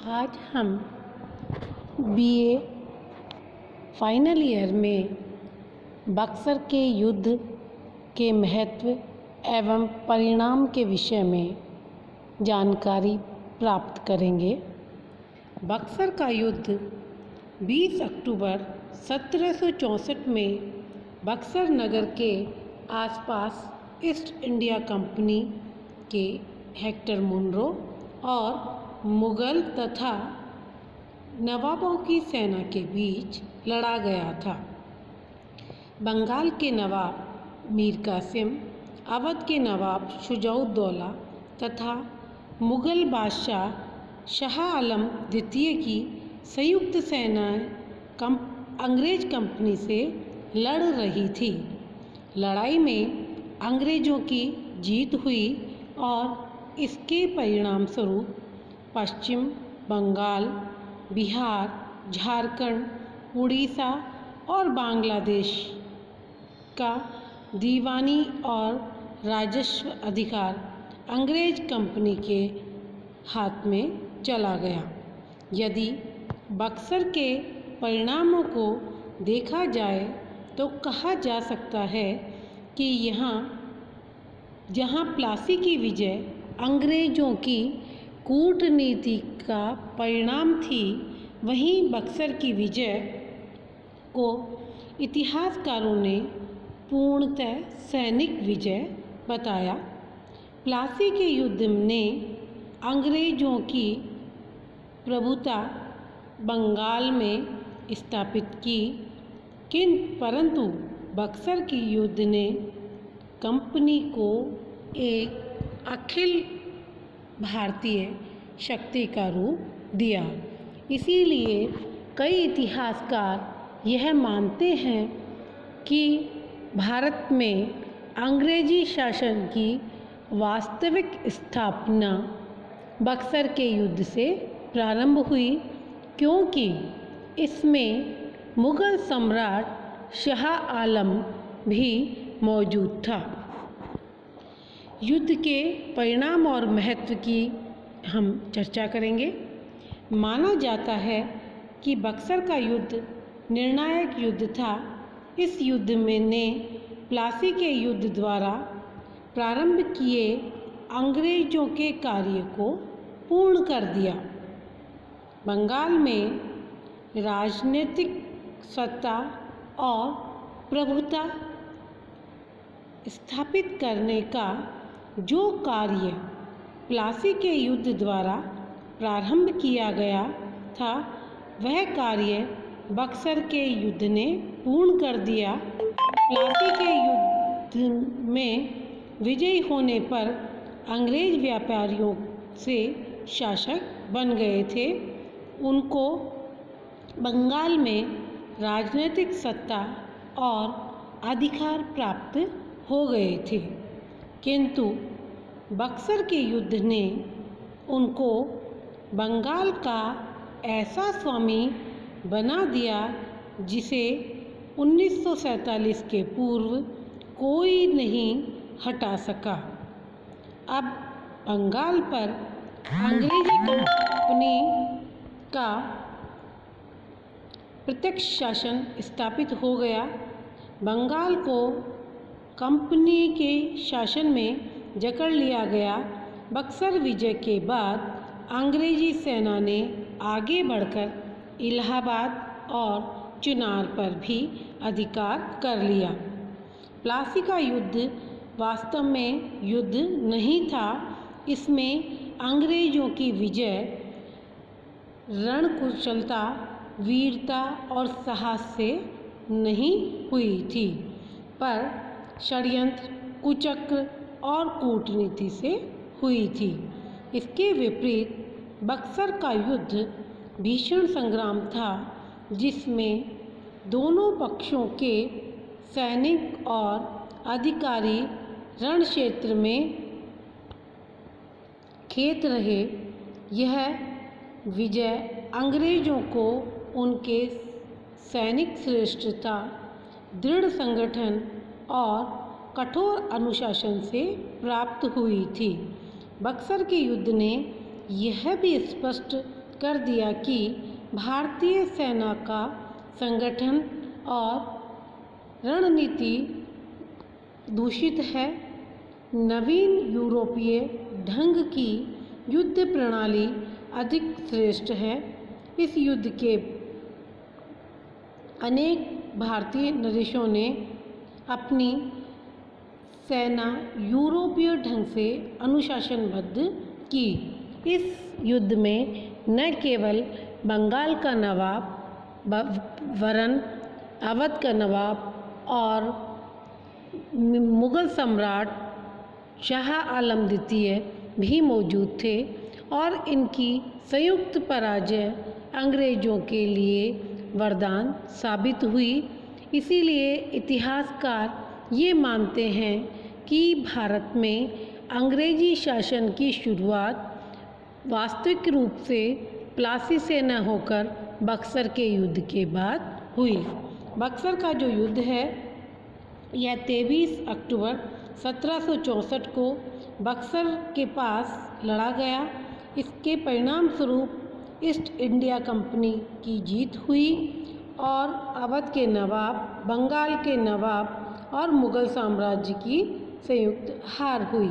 आज हम BA final year में बक्सर के युद्ध के महत्व एवं परिणाम के विषय में जानकारी प्राप्त करेंगे। बक्सर का युद्ध 20 अक्टूबर 1764 में बक्सर नगर के आसपास ईस्ट इंडिया कंपनी के हेक्टर मुनरो और मुग़ल तथा नवाबों की सेना के बीच लड़ा गया था। बंगाल के नवाब मीर कासिम, अवध के नवाब शुजा-उद-दौला तथा मुग़ल बादशाह शाह आलम द्वितीय की संयुक्त सेनाएं अंग्रेज कंपनी से लड़ रही थी। लड़ाई में अंग्रेज़ों की जीत हुई और इसके परिणाम स्वरूप पश्चिम बंगाल, बिहार, झारखंड, उड़ीसा और बांग्लादेश का दीवानी और राजस्व अधिकार अंग्रेज कंपनी के हाथ में चला गया। यदि बक्सर के परिणामों को देखा जाए तो कहा जा सकता है कि जहाँ प्लासी की विजय अंग्रेज़ों की कूटनीति का परिणाम थी, वहीं बक्सर की विजय को इतिहासकारों ने पूर्णतः सैनिक विजय बताया। प्लासी के युद्ध ने अंग्रेज़ों की प्रभुता बंगाल में स्थापित की, परंतु बक्सर की युद्ध ने कंपनी को एक अखिल भारतीय शक्ति का रूप दिया। इसीलिए कई इतिहासकार यह मानते हैं कि भारत में अंग्रेजी शासन की वास्तविक स्थापना बक्सर के युद्ध से प्रारंभ हुई, क्योंकि इसमें मुग़ल सम्राट शाह आलम भी मौजूद था। युद्ध के परिणाम और महत्व की हम चर्चा करेंगे। माना जाता है कि बक्सर का युद्ध निर्णायक युद्ध था। इस युद्ध ने प्लासी के युद्ध द्वारा प्रारंभ किए अंग्रेज़ों के कार्य को पूर्ण कर दिया। बंगाल में राजनीतिक सत्ता और प्रभुता स्थापित करने का जो कार्य प्लासी के युद्ध द्वारा प्रारंभ किया गया था, वह कार्य बक्सर के युद्ध ने पूर्ण कर दिया। प्लासी के युद्ध में विजयी होने पर अंग्रेज व्यापारियों से शासक बन गए थे। उनको बंगाल में राजनीतिक सत्ता और अधिकार प्राप्त हो गए थे, किंतु बक्सर के युद्ध ने उनको बंगाल का ऐसा स्वामी बना दिया जिसे 1947 के पूर्व कोई नहीं हटा सका। अब बंगाल पर अंग्रेजी कंपनी का प्रत्यक्ष शासन स्थापित हो गया। बंगाल को कंपनी के शासन में जकड़ लिया गया। बक्सर विजय के बाद अंग्रेजी सेना ने आगे बढ़कर इलाहाबाद और चुनार पर भी अधिकार कर लिया। प्लासी का युद्ध वास्तव में युद्ध नहीं था। इसमें अंग्रेज़ों की विजय रणकुशलता, वीरता और साहस से नहीं हुई थी, पर षड्यंत्र, कुचक्र और कूटनीति से हुई थी। इसके विपरीत बक्सर का युद्ध भीषण संग्राम था, जिसमें दोनों पक्षों के सैनिक और अधिकारी रण क्षेत्र में खेत रहे। यह विजय अंग्रेज़ों को उनके सैनिक श्रेष्ठता, दृढ़ संगठन और कठोर अनुशासन से प्राप्त हुई थी। बक्सर के युद्ध ने यह भी स्पष्ट कर दिया कि भारतीय सेना का संगठन और रणनीति दूषित है। नवीन यूरोपीय ढंग की युद्ध प्रणाली अधिक श्रेष्ठ है। इस युद्ध के अनेक भारतीय नरेशों ने अपनी सेना यूरोपीय ढंग से अनुशासनबद्ध की। इस युद्ध में न केवल बंगाल का नवाब वरन अवध का नवाब और मुग़ल सम्राट शाह आलम द्वितीय भी मौजूद थे और इनकी संयुक्त पराजय अंग्रेज़ों के लिए वरदान साबित हुई। इसीलिए इतिहासकार ये मानते हैं कि भारत में अंग्रेज़ी शासन की शुरुआत वास्तविक रूप से प्लासी से न होकर बक्सर के युद्ध के बाद हुई। बक्सर का जो युद्ध है यह 23 अक्टूबर 1764 को बक्सर के पास लड़ा गया। इसके परिणाम स्वरूप ईस्ट इंडिया कंपनी की जीत हुई और अवध के नवाब, बंगाल के नवाब और मुग़ल साम्राज्य की संयुक्त हार हुई।